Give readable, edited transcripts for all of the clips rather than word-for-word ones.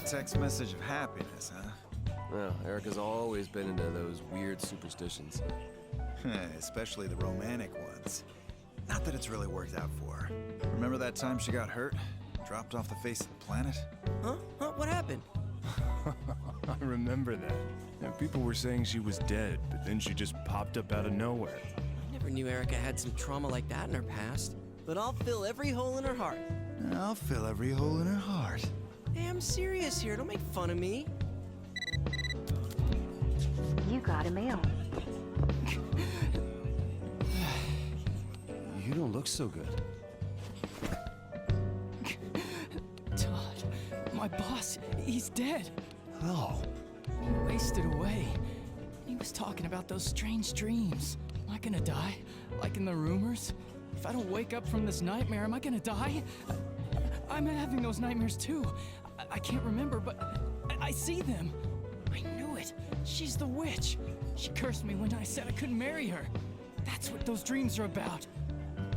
text message of happiness, huh? Well, Erica's always been into those weird superstitions. Especially the romantic ones. Not that it's really worked out for her. Remember that time she got hurt? Dropped off the face of the planet? Huh? What happened? I remember that. And people were saying she was dead, but then she just popped up out of nowhere. I never knew Erica had some trauma like that in her past. But I'll fill every hole in her heart. I'll fill every hole in her heart. Hey, I'm serious here. Don't make fun of me. You got a mail. You don't look so good. Todd, my boss, he's dead. Oh. He wasted away. He was talking about those strange dreams. Am I gonna die? Like in the rumors? If I don't wake up from this nightmare, am I gonna die? I'm having those nightmares too. I can't remember, but I see them. I knew it. She's the witch. She cursed me when I said I couldn't marry her. That's what those dreams are about.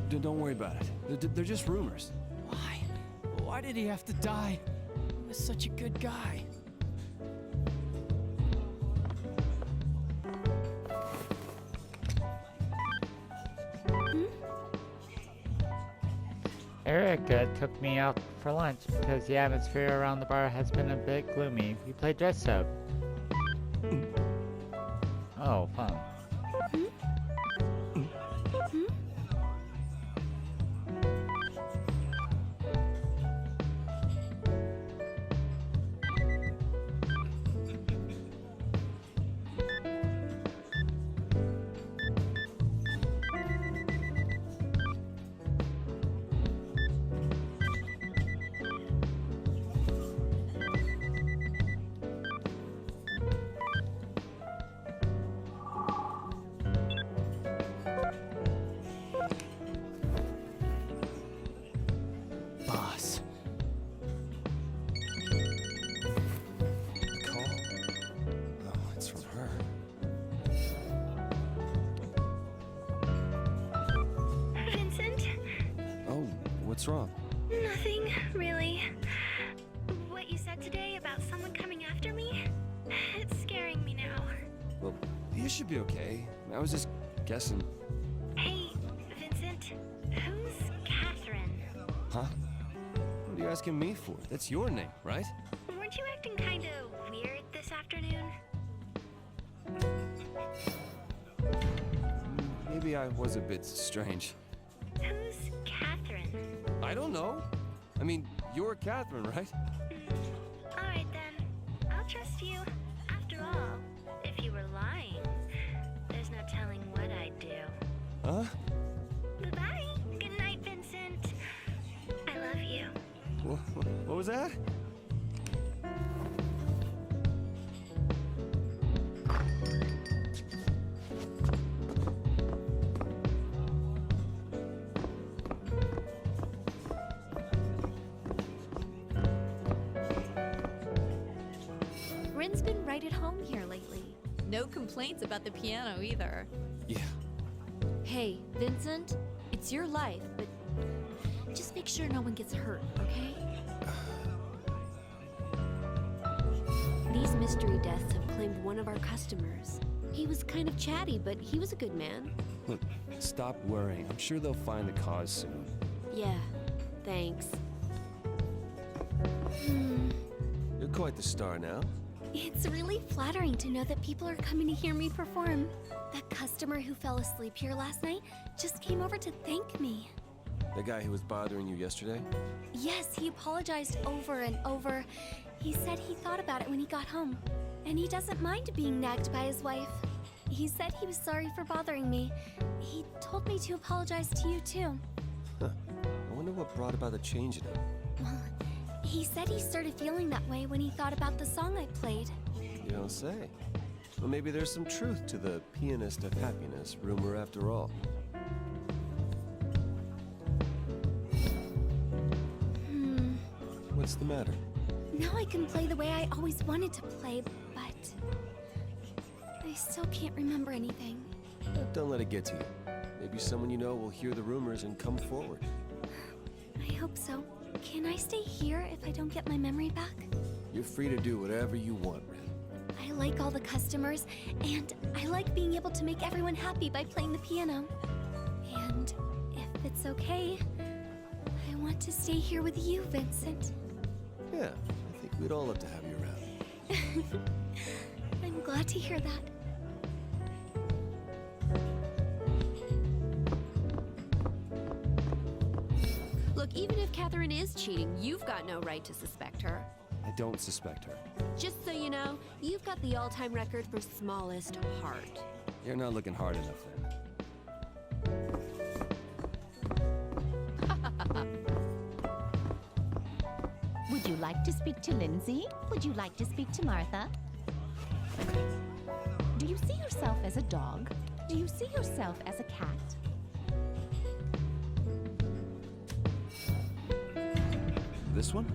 Don't worry about it. They're just rumors. Why? Why did he have to die? He was such a good guy. Erica took me out for lunch because the atmosphere around the bar has been a bit gloomy. We played dress up. Oh, fun. Boss. Call? Oh, it's from her. Vincent? Oh, what's wrong? Nothing, really. What you said today about someone coming after me? It's scaring me now. Well, you should be okay. I was just guessing. Hey, Vincent, who's Catherine? Huh? What are you asking me for? That's your name, right? Weren't you acting kind of weird this afternoon? Maybe I was a bit strange. Who's Catherine? I don't know. I mean, you're Catherine, right? Alright then, I'll trust you. After all, if you were lying, there's no telling what I'd do. Huh? Bye-bye. Good night, Vincent. I love you. What was that? Rin's been right at home here lately. No complaints about the piano either. Yeah. Hey, Vincent, it's your life, but just make sure no one gets hurt, okay? These mystery deaths have claimed one of our customers. He was kind of chatty, but he was a good man. Look, stop worrying. I'm sure they'll find the cause soon. Yeah, thanks. You're quite the star now. It's really flattering to know that people are coming to hear me perform. That customer who fell asleep here last night just came over to thank me. The guy who was bothering you yesterday? Yes, he apologized over and over. He said he thought about it when he got home. And he doesn't mind being nagged by his wife. He said he was sorry for bothering me. He told me to apologize to you too. Huh. I wonder what brought about the change in him. Well, he said he started feeling that way when he thought about the song I played. You don't say. Well, maybe there's some truth to the pianist of happiness rumor after all. What's the matter? Now I can play the way I always wanted to play, but I still can't remember anything. Don't let it get to you. Maybe someone you know will hear the rumors and come forward. I hope so. Can I stay here if I don't get my memory back? You're free to do whatever you want, Ren. I like all the customers, and I like being able to make everyone happy by playing the piano. And if it's okay, I want to stay here with you, Vincent. Yeah, I think we'd all love to have you around. I'm glad to hear that. Look, even if Catherine is cheating, you've got no right to suspect her. I don't suspect her. Just so you know, you've got the all-time record for smallest heart. You're not looking hard enough then. Would you like to speak to Lindsay? Would you like to speak to Martha? Do you see yourself as a dog? Do you see yourself as a cat? This one?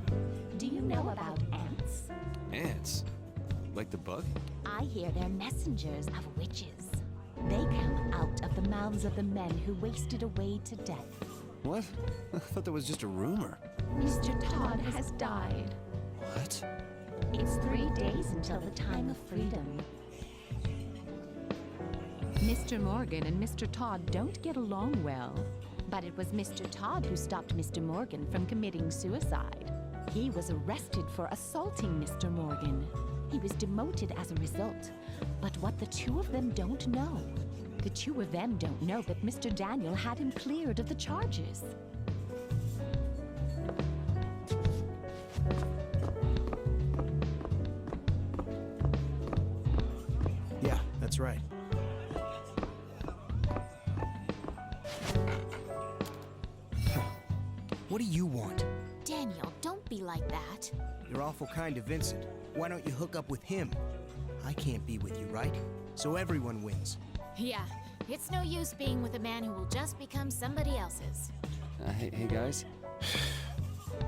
Do you know about ants? Ants? Like the bug? I hear they're messengers of witches. They come out of the mouths of the men who wasted away to death. What? I thought that was just a rumor. Mr. Todd has died. What? It's 3 days until the time of freedom. Mr. Morgan and Mr. Todd don't get along well. But it was Mr. Todd who stopped Mr. Morgan from committing suicide. He was arrested for assaulting Mr. Morgan. He was demoted as a result. But what the two of them don't know, the two of them don't know that Mr. Daniel had him cleared of the charges. Yeah, that's right. What do you want? Daniel, don't be like that. You're awful kind to Vincent. Why don't you hook up with him? I can't be with you, right? So everyone wins. Yeah, it's no use being with a man who will just become somebody else's. Hey guys.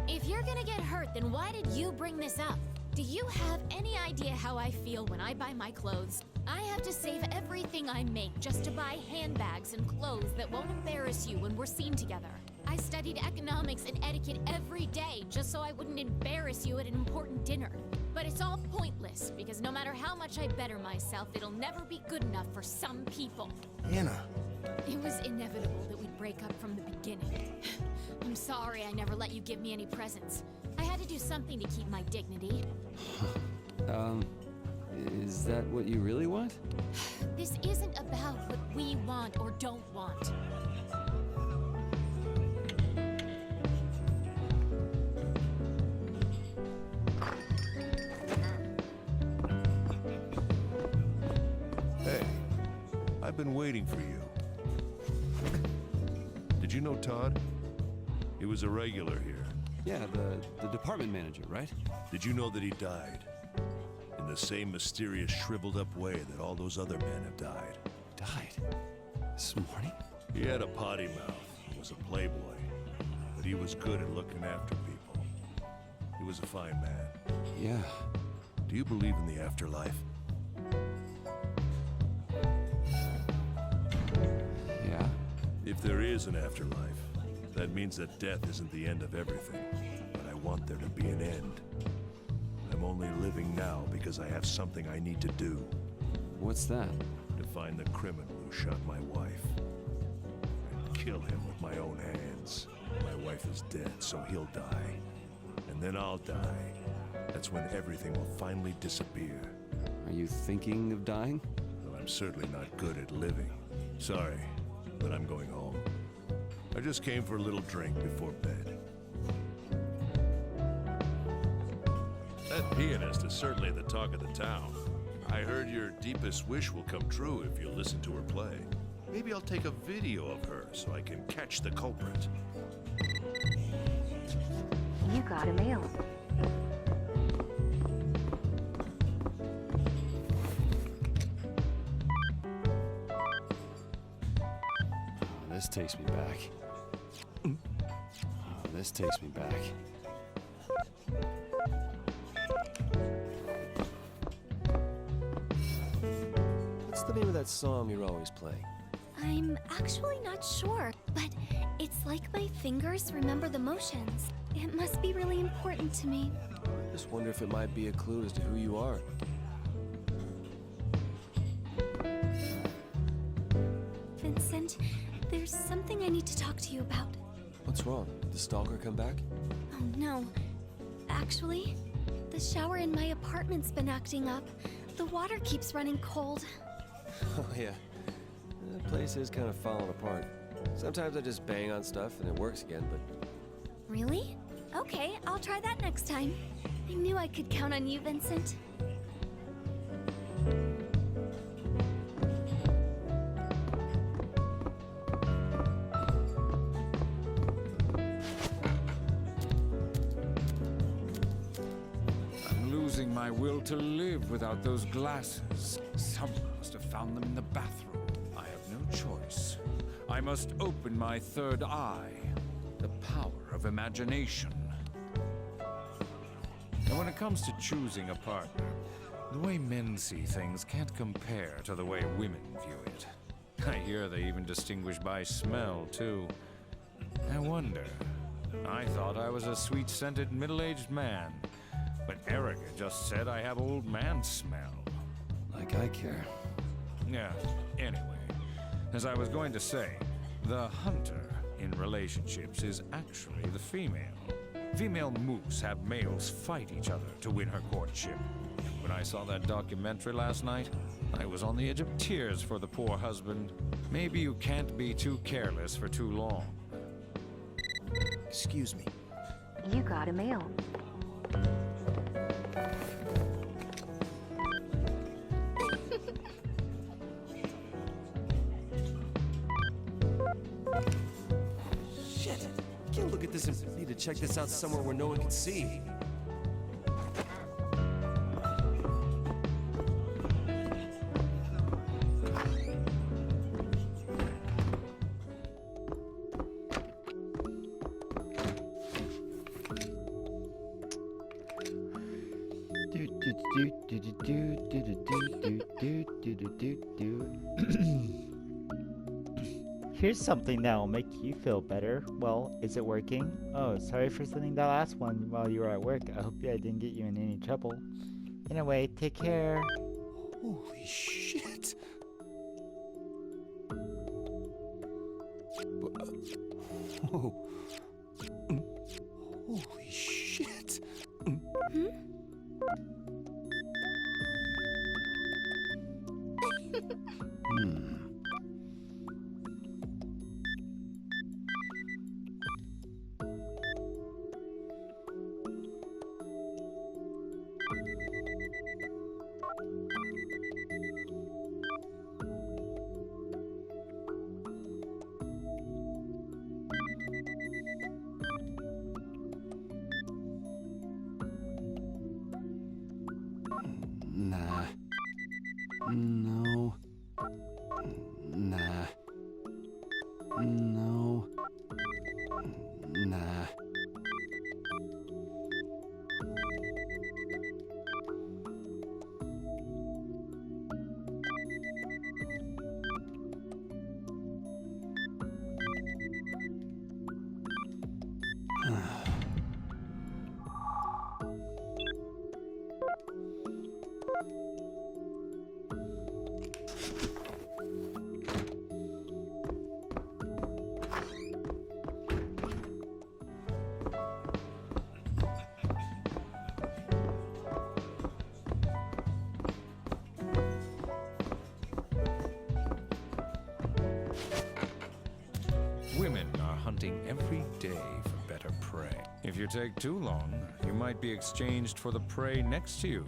If you're gonna get hurt, then why did you bring this up? Do you have any idea how I feel when I buy my clothes? I have to save everything I make just to buy handbags and clothes that won't embarrass you when we're seen together. I studied economics and etiquette every day just so I wouldn't embarrass you at an important dinner. But it's all pointless, because no matter how much I better myself, it'll never be good enough for some people. Anna. It was inevitable that we'd break up from the beginning. I'm sorry I never let you give me any presents. I had to do something to keep my dignity. Is that what you really want? This isn't about what we want or don't want. Hey, I've been waiting for you. Did you know Todd? He was a regular here. Yeah, the department manager, right? Did you know that he died? In the same mysterious, shriveled up way that all those other men have died. Died? This morning? He had a potty mouth, was a playboy, but he was good at looking after people. He was a fine man. Yeah. Do you believe in the afterlife? Yeah. If there is an afterlife, that means that death isn't the end of everything. But I want there to be an end. I'm only living now because I have something I need to do. What's that? To find the criminal who shot my wife. And kill him with my own hands. My wife is dead, so he'll die. And then I'll die. That's when everything will finally disappear. Are you thinking of dying? Well, I'm certainly not good at living. Sorry, but I'm going home. I just came for a little drink before bed. That pianist is certainly the talk of the town. I heard your deepest wish will come true if you listen to her play. Maybe I'll take a video of her so I can catch the culprit. You got a mail. Oh, this takes me back. Oh, this takes me back. What's the name of that song you're always playing? I'm actually not sure, but it's like my fingers remember the motions. It must be really important to me. Just wonder if it might be a clue as to who you are. Vincent, there's something I need to talk to you about. What's wrong? Did the stalker come back? Oh no. Actually, the shower in my apartment's been acting up. The water keeps running cold. Oh yeah. The place is kind of falling apart. Sometimes I just bang on stuff and it works again, but... Really? Okay, I'll try that next time. I knew I could count on you, Vincent. I'm losing my will to live without those glasses. Someone must have found them in the bathroom. I have no choice. I must open my third eye. The power of imagination. And when it comes to choosing a partner, the way men see things can't compare to the way women view it. I hear they even distinguish by smell, too. I wonder. I thought I was a sweet-scented middle-aged man. But Erica just said I have old man smell. Like I care. Yeah, anyway. As I was going to say, the hunter in relationships is actually the female. Female moose have males fight each other to win her courtship. When I saw that documentary last night, I was on the edge of tears for the poor husband. Maybe you can't be too careless for too long. Excuse me. You got a mail. Shit! Can't look at this and need to check this out somewhere where no one can see. Here's something that'll make you feel better. Well, is it working? Oh, sorry for sending that last one while you were at work. I hope I didn't get you in any trouble. Anyway, take care. Holy shit! Whoa. Holy shit! Nah. No. Nah. No. Nah. Women are hunting every day for better prey. If you take too long, you might be exchanged for the prey next to you.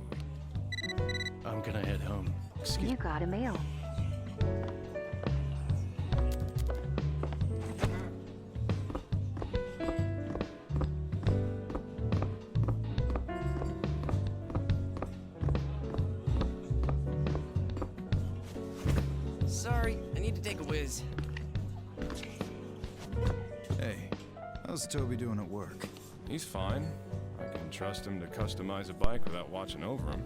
I'm gonna head home. You got a mail. Sorry, I need to take a whiz. Hey, how's Toby doing at work? He's fine. I can trust him to customize a bike without watching over him.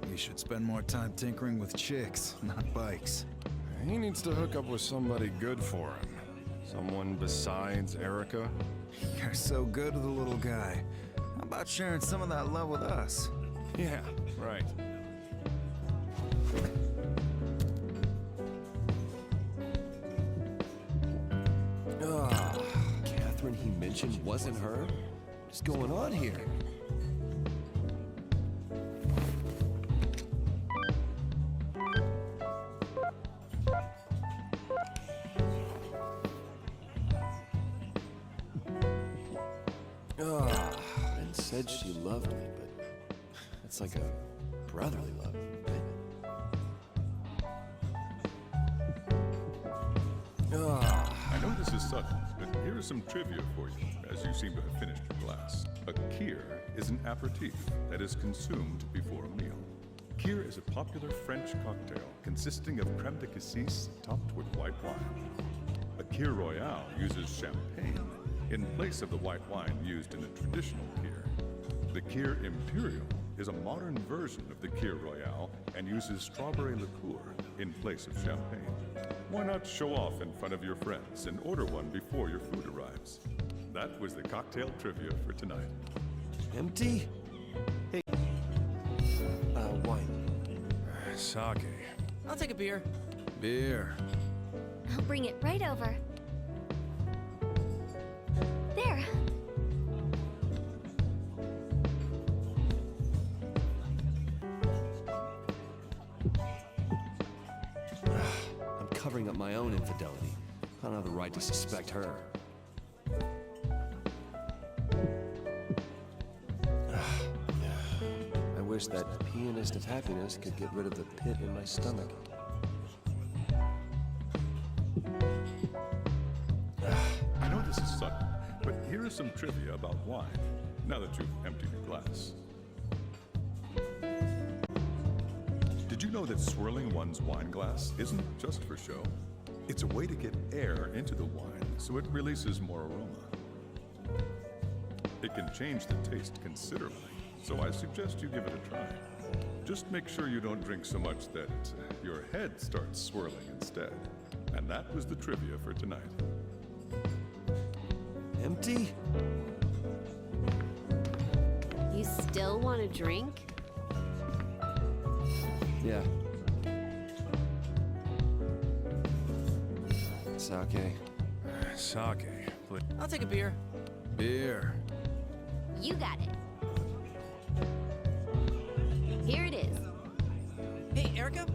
We should spend more time tinkering with chicks, not bikes. He needs to hook up with somebody good for him. Someone besides Erica. You're so good with the little guy. How about sharing some of that love with us? Yeah, right. Catherine he mentioned wasn't her? What's going on here? And said she loved me, but it's like a brotherly love. I know this is sudden, but here is some trivia for you, as you seem to have finished your glass. A kir is an aperitif that is consumed before a meal. Kir is a popular French cocktail consisting of creme de cassis topped with white wine. A kir royale uses champagne in place of the white wine used in a traditional kir. The kir imperial is a modern version of the kir royale and uses strawberry liqueur in place of champagne. Why not show off in front of your friends and order one before your food arrives? That was the cocktail trivia for tonight. Empty? Hey. Wine. Sake. I'll take a beer. Beer. I'll bring it right over. There. I'm covering up my own infidelity. I don't have the right to suspect her. I wish that pianist of happiness could get rid of the pit in my stomach. I know this is sudden, but here is some trivia about wine, now that you've emptied your glass. Did you know that swirling one's wine glass isn't just for show? It's a way to get air into the wine so it releases more aroma. It can change the taste considerably, so I suggest you give it a try. Just make sure you don't drink so much that your head starts swirling instead. And that was the trivia for tonight. Empty? You still want to drink? Yeah. Sake. Sake. I'll take a beer. Beer. You got it. Here it is. Hey, Erica?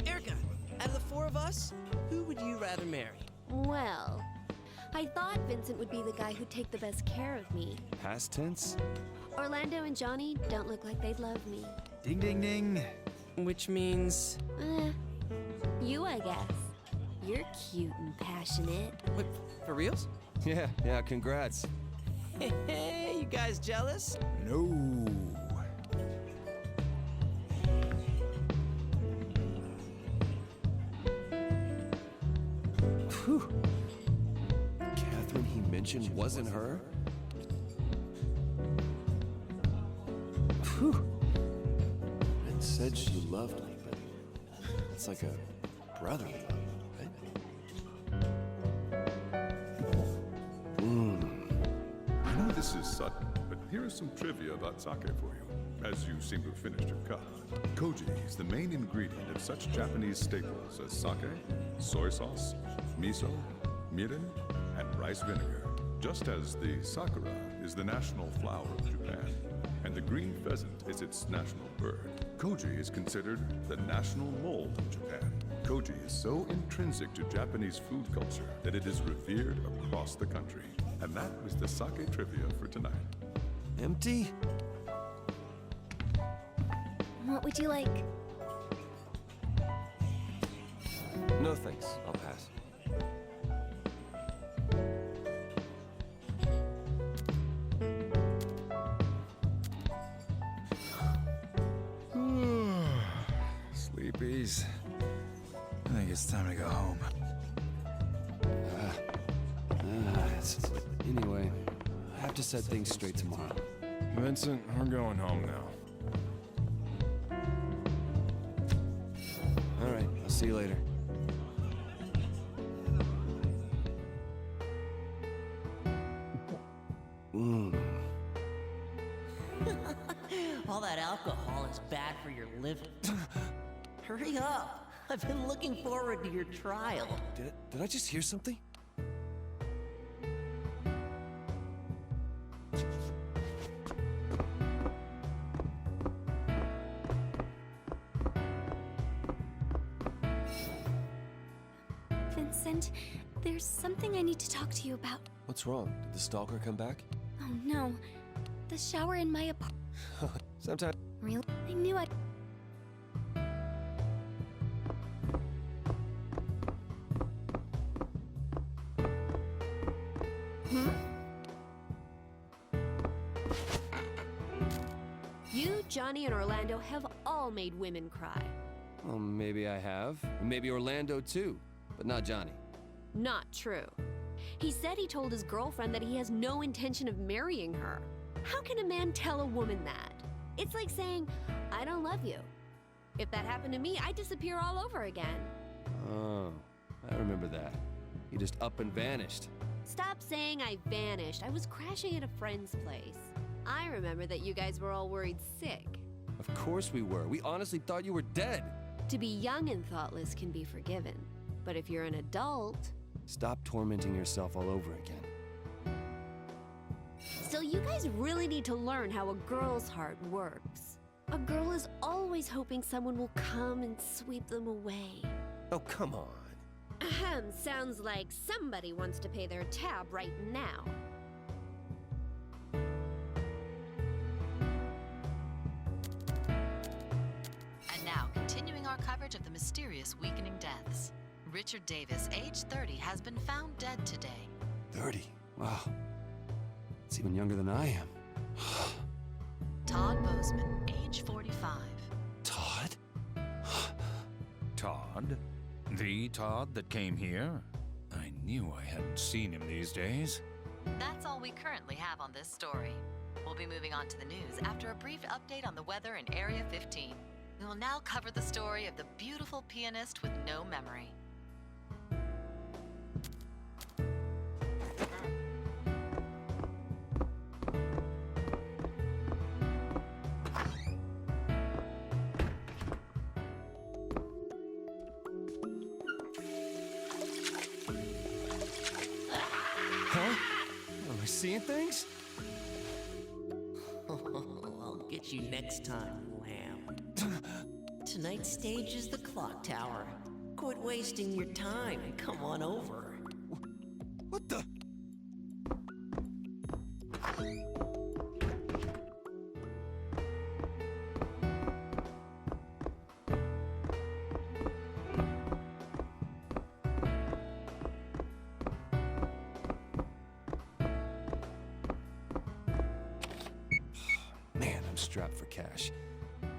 Erica, out of the four of us, who would you rather marry? Well, I thought Vincent would be the guy who'd take the best care of me. Past tense? Orlando and Johnny don't look like they'd love me. Ding, ding, ding. Which means... You, I guess. You're cute and passionate. What, for reals? Yeah, congrats. Hey, you guys jealous? No. Whew. Catherine he mentioned wasn't her? Whew. And said she loved me, but it's like a brotherly love, I know this is sudden, but here is some trivia about sake for you, as you seem to have finished your cup. Koji is the main ingredient of such Japanese staples as sake, soy sauce, miso, mirin, and rice vinegar. Just as the sakura is the national flower of Japan, and the green pheasant is its national bird, koji is considered the national mold of Japan. Koji is so intrinsic to Japanese food culture that it is revered across the country. And that was the sake trivia for tonight. Empty? What would you like? No thanks, I'll pass. Sleepies. I think it's time to go home. Anyway, I have to set things straight tomorrow. Vincent, we're going home now. All right, I'll see you later. that alcohol is bad for your liver. Hurry up! I've been looking forward to your trial. Did I just hear something? Vincent, there's something I need to talk to you about. What's wrong? Did the stalker come back? Oh no. The shower in my apartment. Sometimes. Really? I knew I'd. You, Johnny, and Orlando have all made women cry. Well, maybe I have. Maybe Orlando too, but not Johnny. Not true. He said he told his girlfriend that he has no intention of marrying her. How can a man tell a woman that? It's like saying, I don't love you. If that happened to me, I'd disappear all over again. Oh, I remember that. He just up and vanished. Stop saying I vanished. I was crashing at a friend's place. I remember that you guys were all worried sick. Of course we were. We honestly thought you were dead. To be young and thoughtless can be forgiven. But if you're an adult... Stop tormenting yourself all over again. Still, you guys really need to learn how a girl's heart works. A girl is always hoping someone will come and sweep them away. Oh, come on. Ahem, sounds like somebody wants to pay their tab right now. And now, continuing our coverage of the mysterious weakening deaths. Richard Davis, age 30, has been found dead today. 30? Wow. It's even younger than I am. Todd Bozeman, age 45. Todd? Todd? The Todd that came here? I knew I hadn't seen him these days. That's all we currently have on this story. We'll be moving on to the news after a brief update on the weather in Area 15. We will now cover the story of the beautiful pianist with no memory. Am I seeing things? I'll get you next time, lamb. Tonight's stage is the clock tower. Quit wasting your time and come on over. What the? Man, I'm strapped for cash.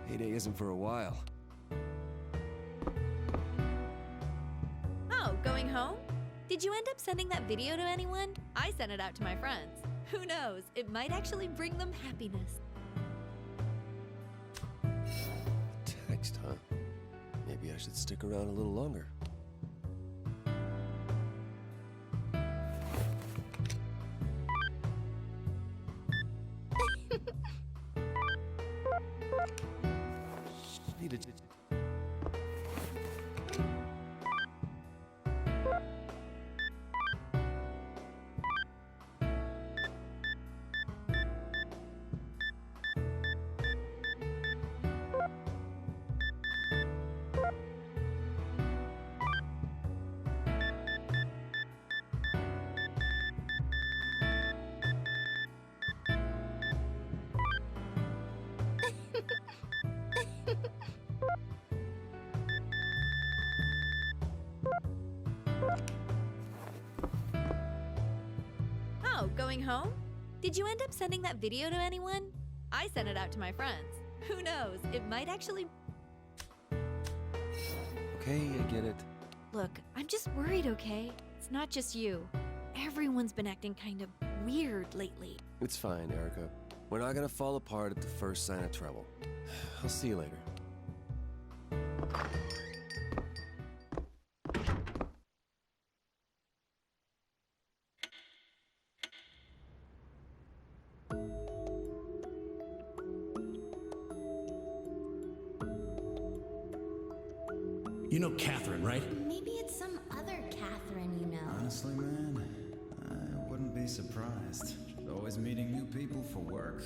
Payday isn't for a while. Oh, going home? Did you end up sending that video to anyone? I sent it out to my friends. Who knows? It might actually bring them happiness. Text, huh? Maybe I should stick around a little longer. Needed. Oh, going home? Did you end up sending that video to anyone? I sent it out to my friends. Who knows? It might actually... Okay, I get it. Look, I'm just worried, okay? It's not just you. Everyone's been acting kind of weird lately. It's fine, Erica. We're not gonna fall apart at the first sign of trouble. I'll see you later. You know Catherine, right? Maybe it's some other Catherine you know. Honestly, man, I wouldn't be surprised. She's always meeting new people for work.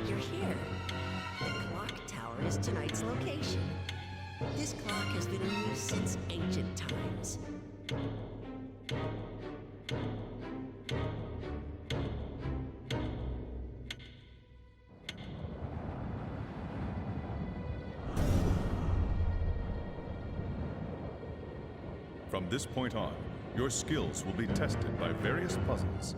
You're here. The clock tower is tonight's location. This clock has been in use since ancient times. From this point on, your skills will be tested by various puzzles.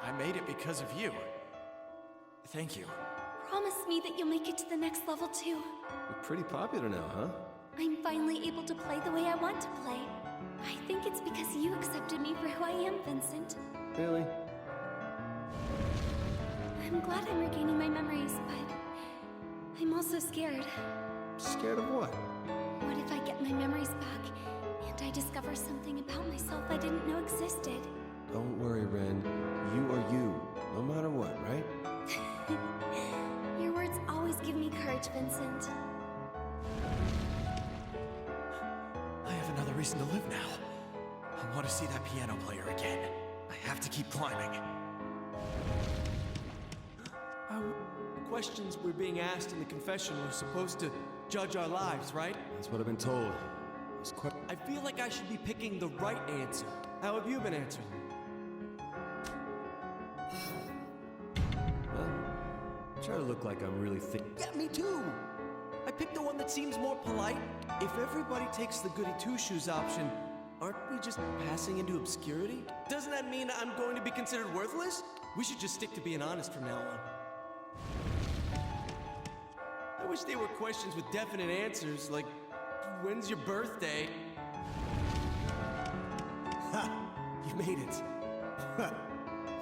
I made it because of you. Thank you. Promise me that you'll make it to the next level too. You're pretty popular now, huh? I'm finally able to play the way I want to play. I think it's because you accepted me for who I am, Vincent. Really? I'm glad I'm regaining my memories, but I'm also scared. Scared of what? What if I get my memories back and I discover something about myself I didn't know existed? Don't worry, Ren. You are you, no matter what, right? Your words always give me courage, Vincent. I have another reason to live now. I want to see that piano player again. I have to keep climbing. The questions we're being asked in the confession were supposed to judge our lives, right? That's what I've been told. I feel like I should be picking the right answer. How have you been answering? Try to look like I'm really Yeah, me too. I picked the one that seems more polite. If everybody takes the goody two-shoes option, aren't we just passing into obscurity? Doesn't that mean I'm going to be considered worthless? We should just stick to being honest from now on. I wish they were questions with definite answers, like, when's your birthday? Ha! You made it.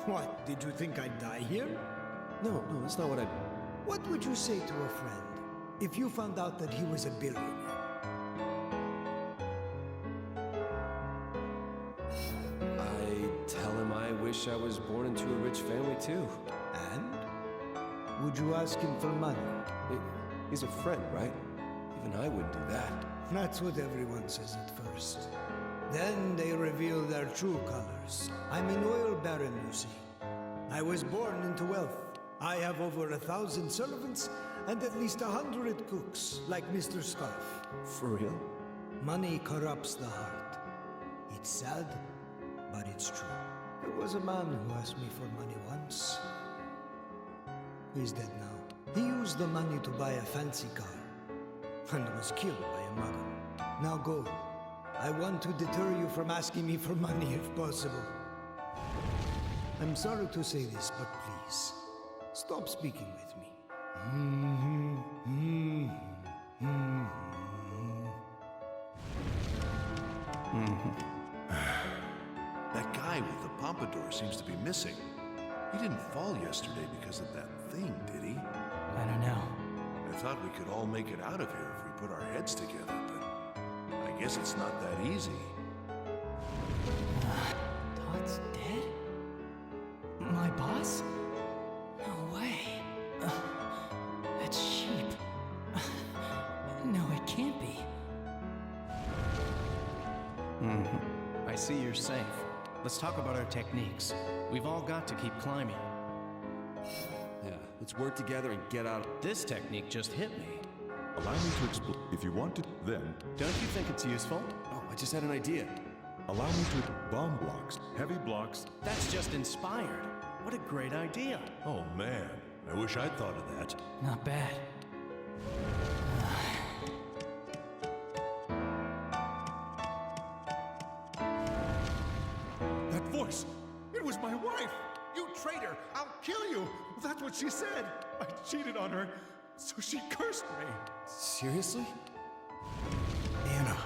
What, did you think I'd die here? No, that's not what I... What would you say to a friend if you found out that he was a billionaire? I tell him I wish I was born into a rich family too. And? Would you ask him for money? He's a friend, right? Even I wouldn't do that. That's what everyone says at first. Then they reveal their true colors. I'm an oil baron, you see. I was born into wealth. I have over 1,000 servants and at least 100 cooks, like Mr. Scarf. For real? Money corrupts the heart. It's sad, but it's true. There was a man who asked me for money once. He's dead now. He used the money to buy a fancy car and was killed by a mugger. Now go. I want to deter you from asking me for money if possible. I'm sorry to say this, but please, stop speaking with me. That guy with the pompadour seems to be missing. He didn't fall yesterday because of that thing, did he? I don't know. I thought we could all make it out of here if we put our heads together, but I guess it's not that easy. Todd's dead? My boss? No way. That's sheep. No, it can't be. I see you're safe. Let's talk about our techniques. We've all got to keep climbing. Yeah, let's work together and get out. This technique just hit me. Allow me to explain. If you want to, then Don't you think it's useful? Oh, I just had an idea. allow me to bomb blocks, heavy blocks. That's just inspired. What a great idea. Oh man, I wish I'd thought of that. Not bad. voice. It was my wife. You traitor! I'll kill you! That's what she said. I cheated on her, so she cursed me. Seriously? Anna.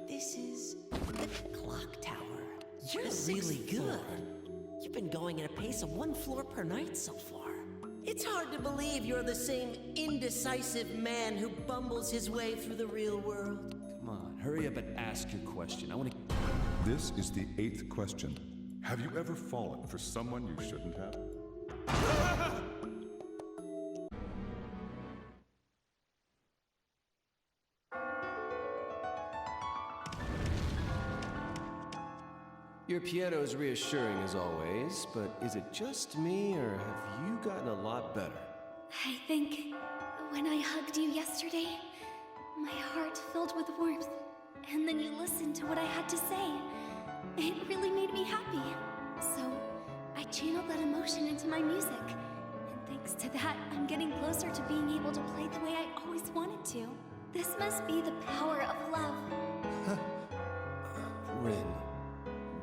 This is the clock tower. You're really good. You've been going at a pace of 1 floor per night so far. It's hard to believe you're the same indecisive man who bumbles his way through the real world. Come on, hurry up and ask your question. I want to... This is the 8th question. Have you ever fallen for someone you shouldn't have? Your piano is reassuring as always, but is it just me, or have you gotten a lot better? I think when I hugged you yesterday, my heart filled with warmth. And then you listened to what I had to say. It really made me happy. So I channeled that emotion into my music. And thanks to that, I'm getting closer to being able to play the way I always wanted to. This must be the power of love. Rin,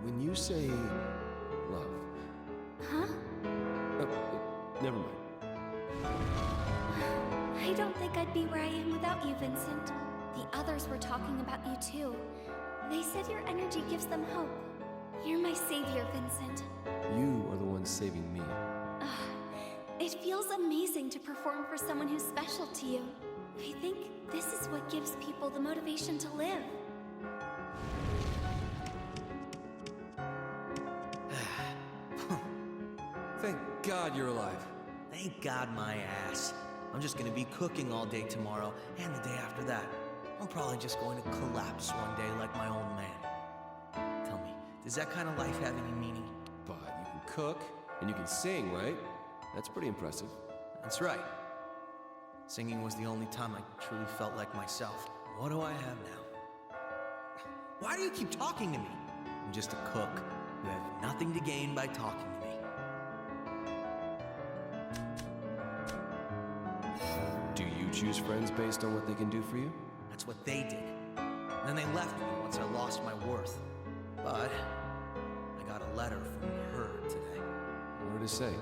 when you say love... Huh? Never mind. I don't think I'd be where I am without you, Vincent. The others were talking about you too. They said your energy gives them hope. You're my savior, Vincent. You are the one saving me. It feels amazing to perform for someone who's special to you. I think this is what gives people the motivation to live. Thank God you're alive. Thank God my ass. I'm just gonna be cooking all day tomorrow and the day after that. I'm probably just going to collapse one day like my old man. Tell me, does that kind of life have any meaning? But you can cook, and you can sing, right? That's pretty impressive. That's right. Singing was the only time I truly felt like myself. What do I have now? Why do you keep talking to me? I'm just a cook. You have nothing to gain by talking to me. Do you choose friends based on what they can do for you? That's what they did. And then they left me once I lost my worth. But I got a letter from her today. What did it say?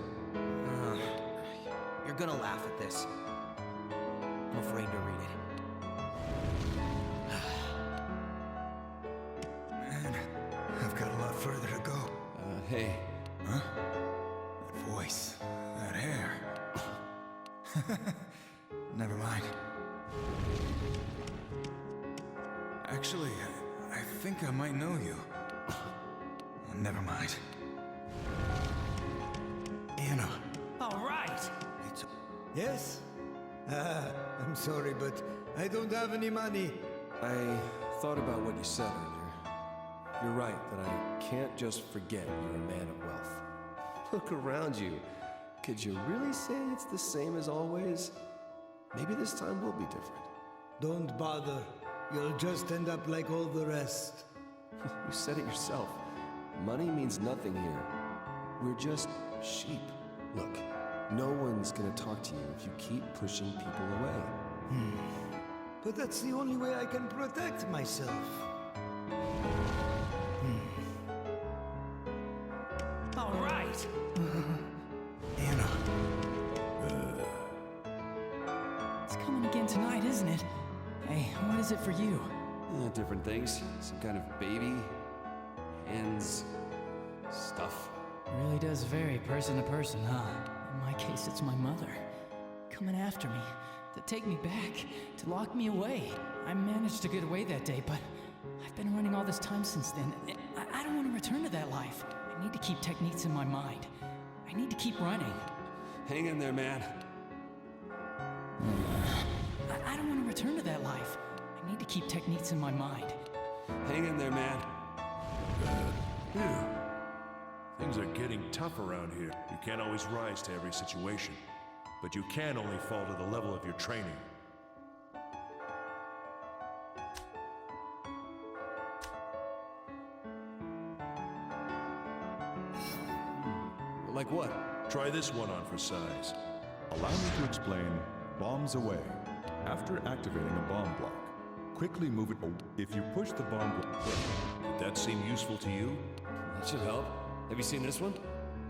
You're gonna laugh at this. I'm afraid to read it. Man, I've got a lot further to go. Hey. Huh? That voice. That hair. Never mind. Actually, I think I might know you. Never mind. Anna. All right. Yes? I'm sorry, but I don't have any money. I thought about what you said earlier. You're right that I can't just forget you're a man of wealth. Look around you. Could you really say it's the same as always? Maybe this time will be different. Don't bother. You'll just end up like all the rest. You said it yourself. Money means nothing here. We're just sheep. Look, no one's gonna talk to you if you keep pushing people away. But that's the only way I can protect myself. All right. Anna. It's coming again tonight, isn't it? Hey, what is it for you? Different things. Some kind of baby. Hands. Stuff. Really does vary person to person, huh? In my case, it's my mother. Coming after me. To take me back. To lock me away. I managed to get away that day, but I've been running all this time since then. I don't want to return to that life. I need to keep techniques in my mind. I need to keep running. Hang in there, man. I don't want to return to that life. I need to keep techniques in my mind. Hang in there, man. Things are getting tough around here. You can't always rise to every situation, but you can only fall to the level of your training. Like what? Try this one on for size. Allow me to explain bombs away. After activating a bomb block, quickly move it. If you push the bomb block, Did that seem useful to you? That should help. Have you seen this one?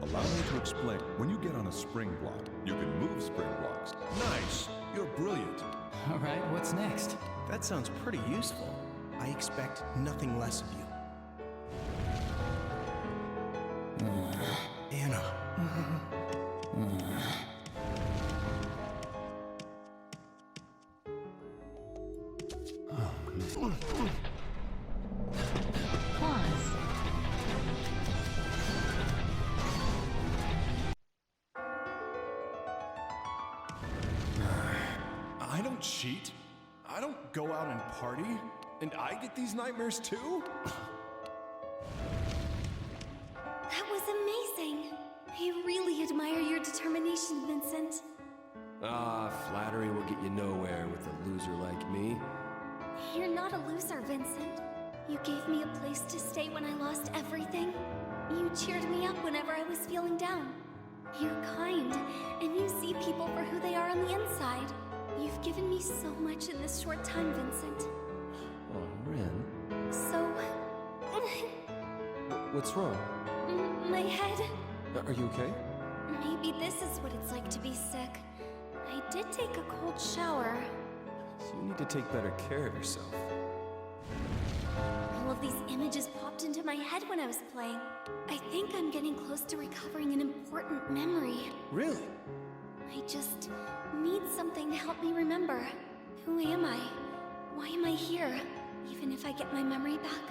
allow me to explain. When you get on a spring block, you can move spring blocks. Nice. You're brilliant. All right, what's next? That sounds pretty useful. I expect nothing less of you. Anna. Pause. I don't cheat. I don't go out and party. And I get these nightmares too? That was amazing. I really admire your determination, Vincent. Ah, flattery will get you nowhere with a loser like me. You're not a loser, Vincent. You gave me a place to stay when I lost everything. You cheered me up whenever I was feeling down. You're kind, and you see people for who they are on the inside. You've given me so much in this short time, Vincent. Oh, Ren. So... What's wrong? my head... Are you okay? Maybe this is what it's like to be sick. I did take a cold shower. So you need to take better care of yourself. All of these images popped into my head when I was playing. I think I'm getting close to recovering an important memory. Really? I just need something to help me remember. Who am I? Why am I here? Even if I get my memory back,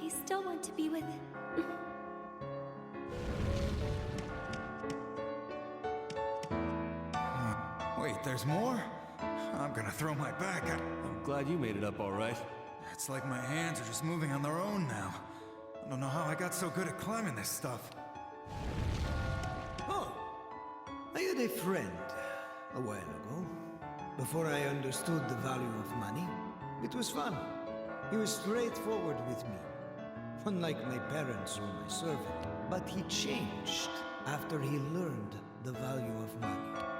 I still want to be with... Wait, there's more? I'm gonna throw my back. I'm glad you made it up all right. It's like my hands are just moving on their own now. I don't know how I got so good at climbing this stuff. Oh, I had a friend a while ago. Before I understood the value of money, it was fun. He was straightforward with me, unlike my parents or my servant. But he changed after he learned the value of money.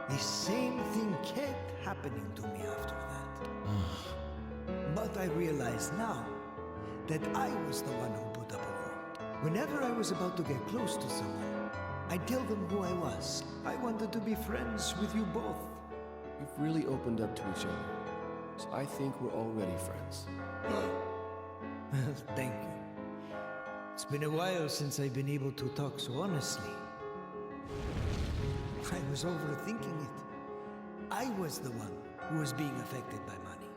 The same thing kept happening to me after that. But I realize now that I was the one who put up a wall. Whenever I was about to get close to someone, I'd tell them who I was. I wanted to be friends with you both. You've really opened up to each other. So I think we're already friends. Thank you. It's been a while since I've been able to talk so honestly. I was overthinking it. I was the one who was being affected by money.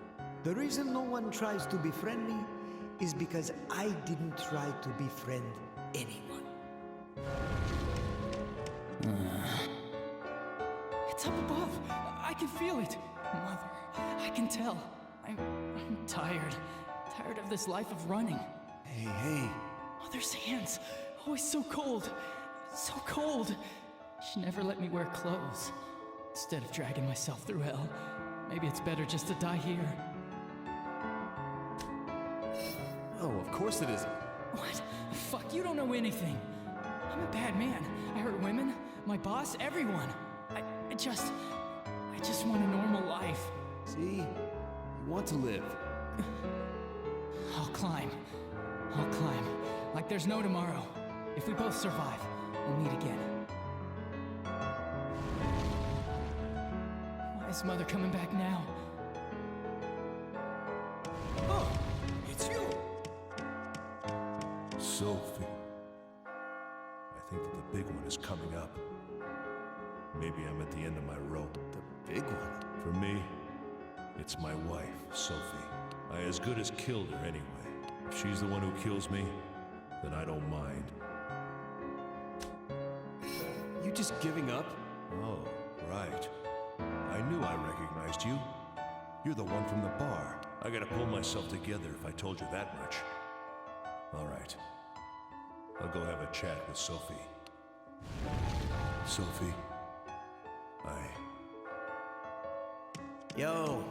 The reason no one tries to befriend me is because I didn't try to befriend anyone. It's up above. I can feel it. Mother, I can tell. I'm tired. Tired of this life of running. Hey. Mother's hands. Always so cold. So cold. She never let me wear clothes. Instead of dragging myself through hell, maybe it's better just to die here. Oh, of course it isn't. What? Fuck, you don't know anything. I'm a bad man. I hurt women, my boss, everyone. I just want a normal life. See? You want to live. I'll climb. Like there's no tomorrow. If we both survive, we'll meet again. Why is Mother coming back now? Oh, it's you! Sophie. I think that the big one is coming up. Maybe I'm at the end of my rope. The big one? For me, it's my wife, Sophie. I as good as killed her anyway. If she's the one who kills me, then I don't mind. You just giving up? Oh, right. I knew I recognized you. You're the one from the bar. I gotta pull myself together if I told you that much. All right. I'll go have a chat with Sophie. Sophie, Yo.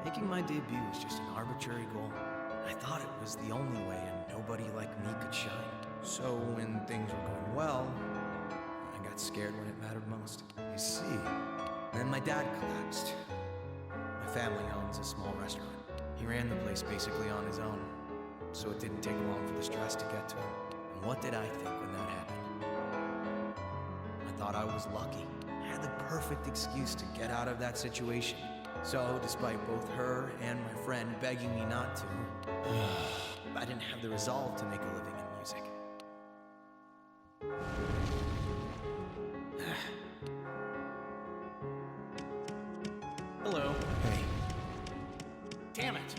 Making my debut was just an arbitrary goal. I thought it was the only way and nobody like me could shine. So when things were going well, I got scared when it mattered most. I see. Then my dad collapsed. My family owns a small restaurant. He ran the place basically on his own, so it didn't take long for the stress to get to him. And what did I think when that happened? I thought I was lucky. I had the perfect excuse to get out of that situation. So, despite both her and my friend begging me not to, I didn't have the resolve to make a living in music. Hello. Hey. Damn it!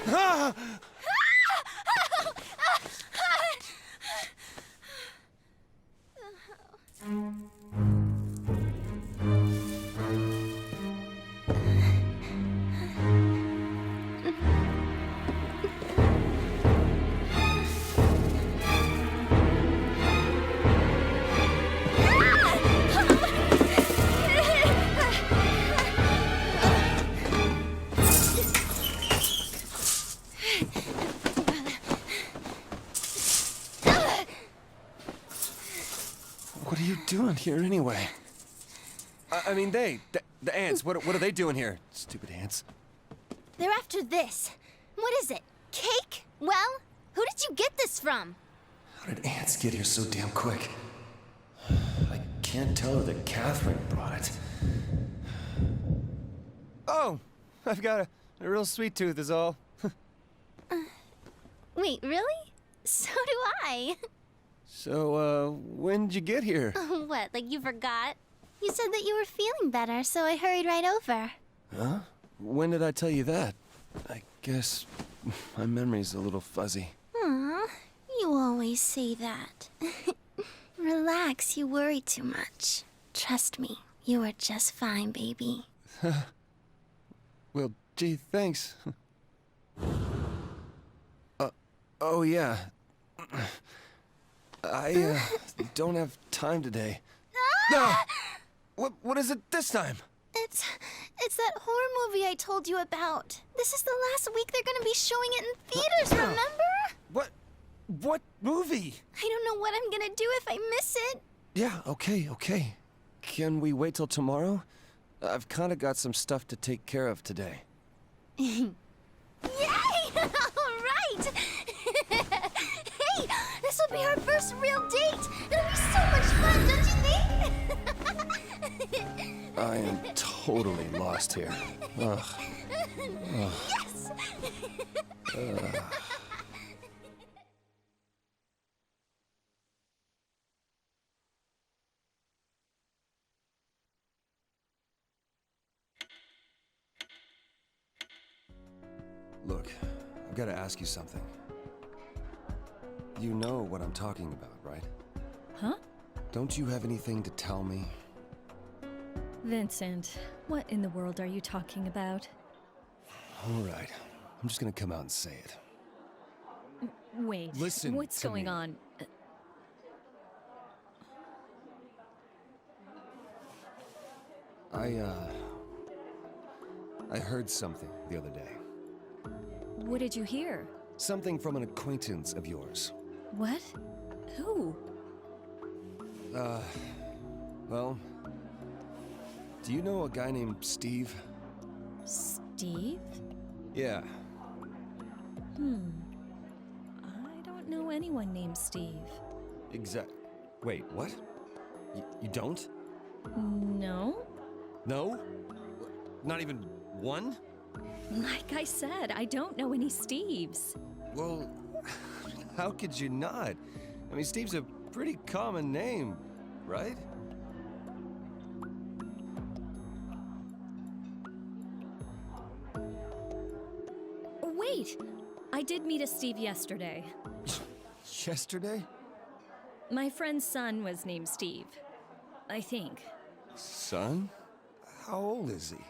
Ah! What are you doing here anyway? I mean, the ants, what are they doing here? Stupid ants. They're after this. What is it? Cake? Well, who did you get this from? How did ants get here so damn quick? I can't tell her that Catherine brought it. Oh, I've got a real sweet tooth is all. Wait, really? So do I. So, when did you get here? What, like you forgot? You said that you were feeling better, so I hurried right over. Huh? When did I tell you that? I guess my memory's a little fuzzy. Aw, you always say that. Relax, you worry too much. Trust me, you are just fine, baby. Well, gee, thanks. Oh yeah. I don't have time today. Ah! What is it this time? It's that horror movie I told you about. This is the last week they're gonna be showing it in theaters, remember? What movie? I don't know what I'm gonna do if I miss it. Yeah, okay. Can we wait till tomorrow? I've kinda got some stuff to take care of today. Yay! Alright! Hey, this will be our first real date! It'll be so much fun, don't you think? I am totally lost here. Ugh. Yes! Look, I've got to ask you something. You know what I'm talking about, right? Huh? Don't you have anything to tell me? Vincent, what in the world are you talking about? All right, I'm just gonna come out and say it. Wait, Listen what's to going me. on? I heard something the other day. What did you hear? Something from an acquaintance of yours. What? Who? Well, do you know a guy named Steve? Steve? Yeah. I don't know anyone named Steve. Wait, what? You don't? No? No? Not even one? Like I said, I don't know any Steves. Well, how could you not? I mean, Steve's a pretty common name, right? Wait! I did meet a Steve yesterday. Yesterday? My friend's son was named Steve. I think. Son? How old is he?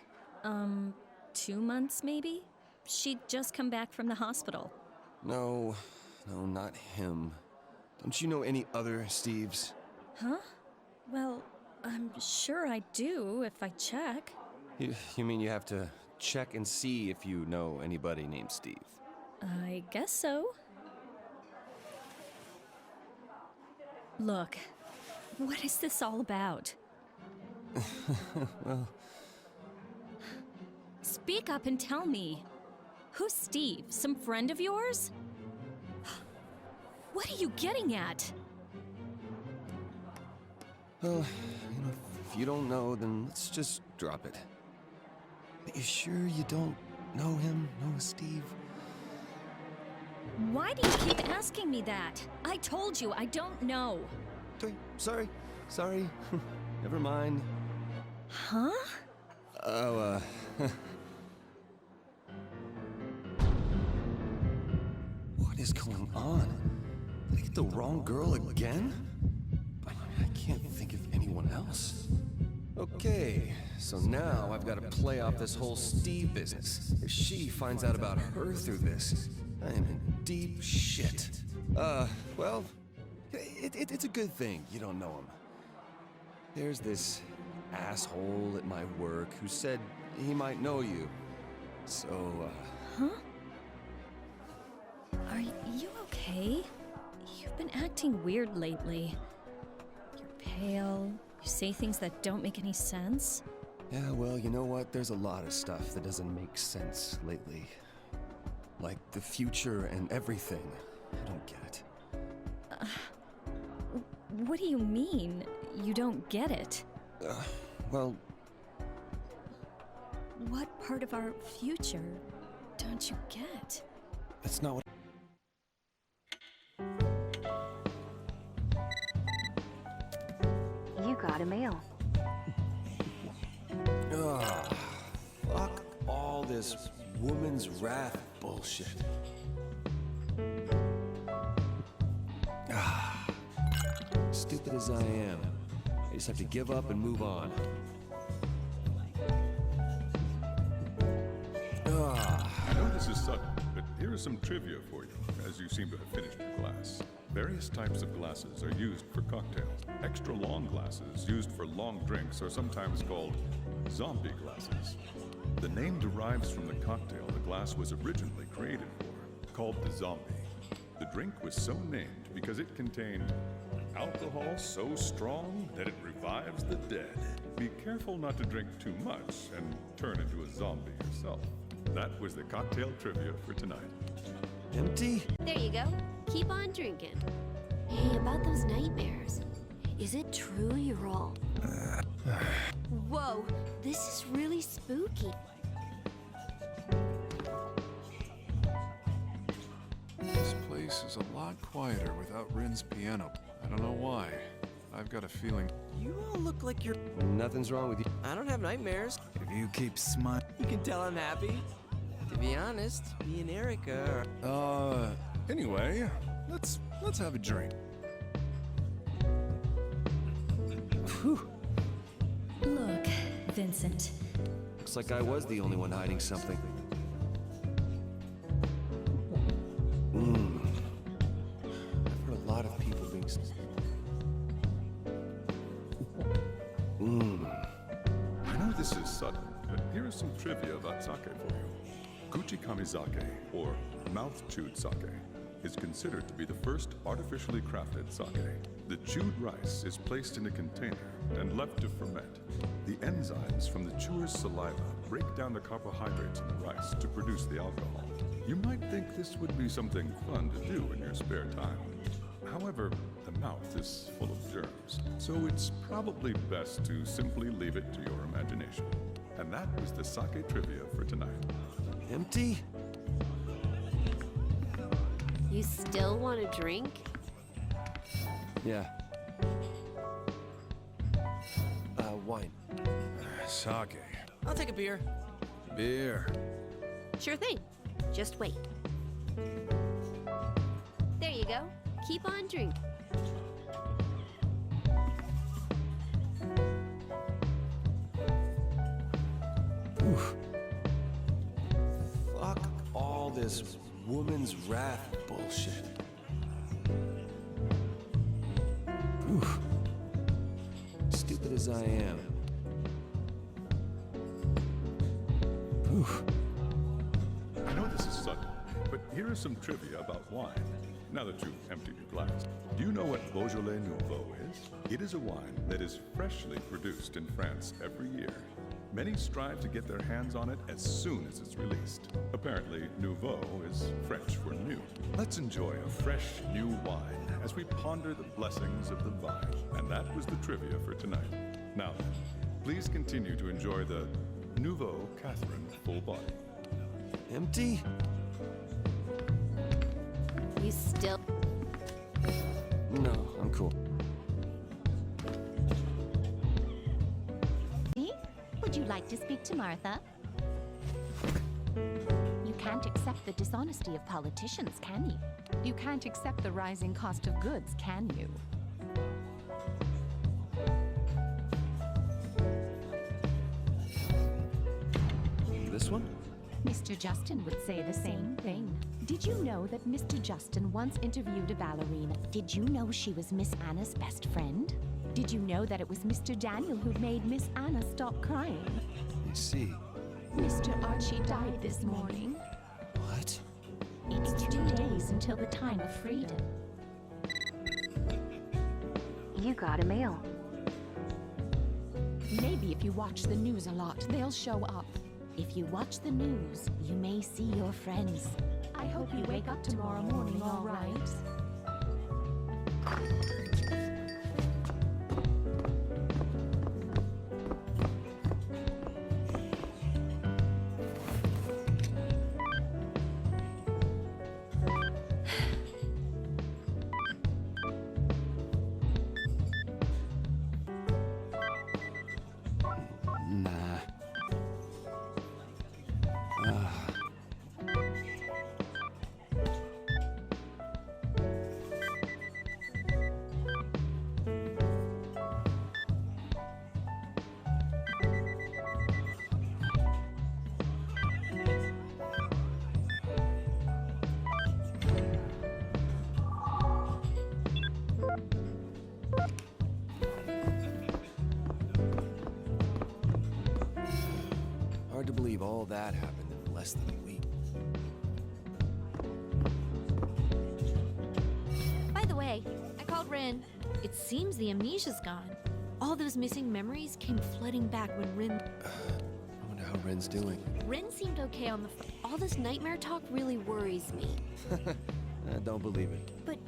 2 months, maybe? she'd just come back from the hospital. No, not him. Don't you know any other Steves? Huh? Well, I'm sure I do if I check. You mean you have to check and see if you know anybody named Steve? I guess so. Look, what is this all about? Well... Speak up and tell me. Who's Steve? Some friend of yours? What are you getting at? Well, if you don't know, then let's just drop it. But you sure you don't know him, know Steve? Why do you keep asking me that? I told you I don't know. Sorry. Never mind. Huh? Oh, What is going on? Did I get the wrong girl again? I can't think of anyone else. Okay, so now I've got to play off this whole Steve business. If she finds out about her through this, I am in deep shit. Well, it's a good thing you don't know him. There's this asshole at my work who said he might know you. So, Huh? Are you okay? You've been acting weird lately. You're pale. You say things that don't make any sense. Yeah, well, you know what? There's a lot of stuff that doesn't make sense lately. Like the future and everything. I don't get it. What do you mean? You don't get it? Well... What part of our future don't you get? That's not what... You got a mail. Ugh. Fuck all this woman's wrath bullshit. Stupid as I am, I just have to give up and move on. I know this is sudden, but here is some trivia for you, as you seem to have finished your glass. Various types of glasses are used for cocktails. Extra long glasses used for long drinks are sometimes called zombie glasses. The name derives from the cocktail the glass was originally created for, called the zombie. The drink was so named because it contained alcohol so strong that it revives the dead. Be careful not to drink too much and turn into a zombie yourself. That was the cocktail trivia for tonight. Empty? There you go. Keep on drinking. Hey, about those nightmares. Is it true you're all... Whoa, this is really spooky. This place is a lot quieter without Rin's piano. I don't know why. I've got a feeling. You all look like you're... Nothing's wrong with you. I don't have nightmares. If you keep smiling... You can tell I'm happy. To be honest, me and Erica are... Anyway, let's have a drink. Whew. Look, Vincent. Looks like I was the only one hiding something. I've heard a lot of people being... I know this is sudden, but here is some trivia about sake for you. Kuchikamizake, or mouth-chewed sake, is considered to be the first artificially crafted sake. The chewed rice is placed in a container and left to ferment. The enzymes from the chewer's saliva break down the carbohydrates in the rice to produce the alcohol. You might think this would be something fun to do in your spare time. However, the mouth is full of germs, so it's probably best to simply leave it to your imagination. And that was the sake trivia for tonight. Empty? You still want to drink? Yeah. Wine. Sake. I'll take a beer. Beer. Sure thing. Just wait. There you go. Keep on drinking. Fuck this woman's wrath bullshit. Oof. Stupid as I am. Oof. I know this is sudden, but here is some trivia about wine. Now that you've emptied your glass, do you know what Beaujolais Nouveau is? It is a wine that is freshly produced in France every year. Many strive to get their hands on it as soon as it's released. Apparently, Nouveau is French for new. Let's enjoy a fresh, new wine as we ponder the blessings of the vine. And that was the trivia for tonight. Now then, please continue to enjoy the Nouveau Catherine Full Body. Empty? You still... No, I'm cool. Would you like to speak to Martha? You can't accept the dishonesty of politicians, can you? You can't accept the rising cost of goods, can you? This one? Mr. Justin would say the same thing. Did you know that Mr. Justin once interviewed a ballerina? Did you know she was Miss Anna's best friend? Did you know that it was Mr. Daniel who made Miss Anna stop crying? I see. Mr. Archie died this morning. What? It's 2 days until the time of freedom. You got a mail. Maybe if you watch the news a lot, they'll show up. If you watch the news, you may see your friends. I hope you wake up tomorrow morning all right. Hard to believe all that happened in less than a week. By the way, I called Rin. It seems the amnesia's gone. All those missing memories came flooding back when Rin... I wonder how Ren's doing. Rin seemed okay on the... All this nightmare talk really worries me. I don't believe it. But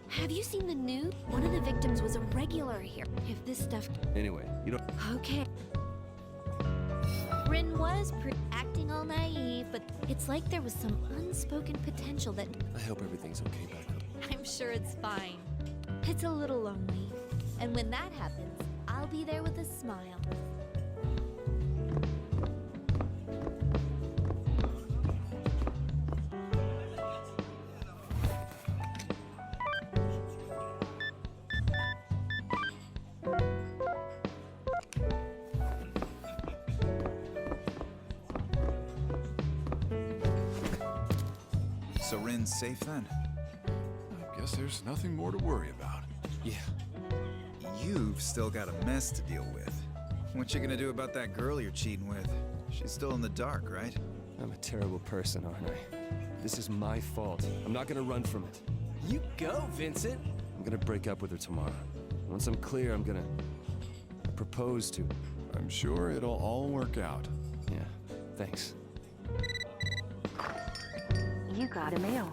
have you seen the news? One of the victims was a regular here. If this stuff... Anyway, you don't... Okay. Rin was acting all naive, but it's like there was some unspoken potential that... I hope everything's okay back home. I'm sure it's fine. It's a little lonely. And when that happens, I'll be there with a smile. So Rin's safe then? I guess there's nothing more to worry about. Yeah. You've still got a mess to deal with. What you gonna do about that girl you're cheating with? She's still in the dark, right? I'm a terrible person, aren't I? This is my fault. I'm not gonna run from it. You go, Vincent. I'm gonna break up with her tomorrow. Once I'm clear, I'm gonna propose to. I'm sure it'll all work out. Yeah, thanks. You got a mail.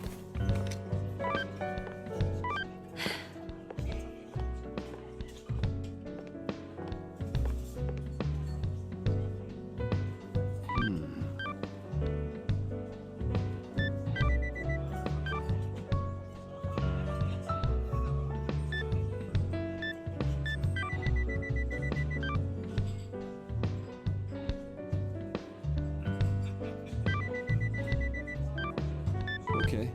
Okay.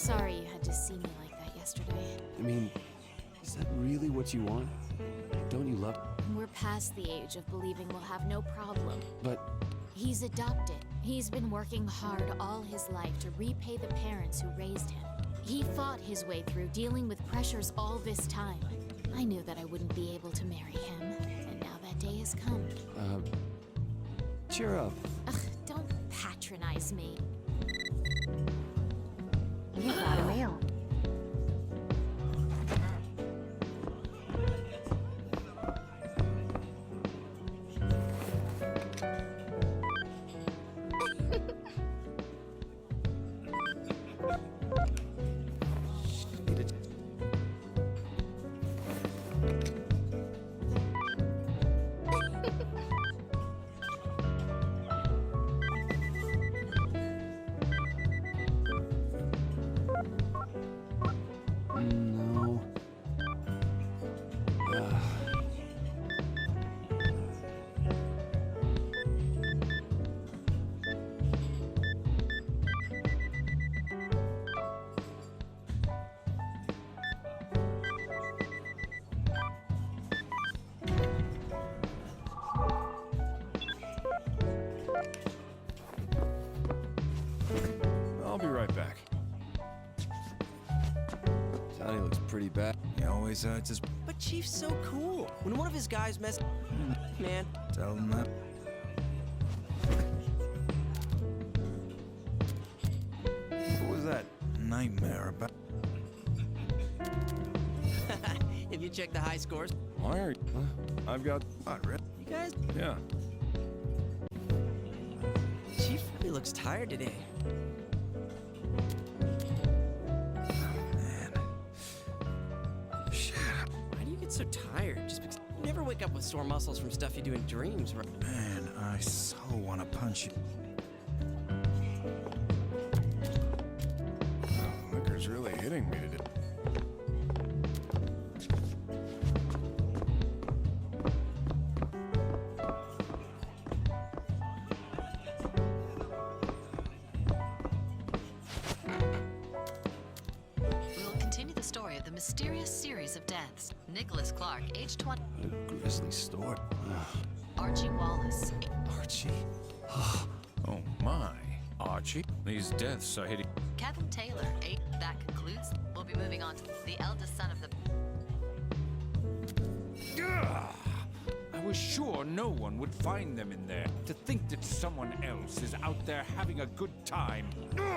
sorry you had to see me like that yesterday. I mean, is that really what you want? Don't you love... We're past the age of believing we'll have no problem. But... He's adopted. He's been working hard all his life to repay the parents who raised him. He fought his way through dealing with pressures all this time. I knew that I wouldn't be able to marry him, and now that day has come. Cheer up. Ugh, don't patronize me. You got a mail. No. I'll be right back. Johnny looks pretty bad. He always acts his... But Chief's so cool. When one of his guys mess... Man. Tell him that. What was that nightmare about? Have you checked the high scores? Why are you... I've got... What, Rip? You guys? Yeah. Chief really looks tired today. Why do you get so tired? Just because you never wake up with sore muscles from stuff you do in dreams, right? Man, I so want to punch you. Liquor's really hitting me today. We will continue the story of the mysterious series of deaths. Nicholas Clark, age 20. A grisly story. Archie Wallace. Archie? Oh my. Archie? These deaths are hitting... Kevin Taylor, 8. That concludes. We'll be moving on to the eldest son of the... Ugh! I was sure no one would find them in there. To think that someone else is out there having a good time. Ugh!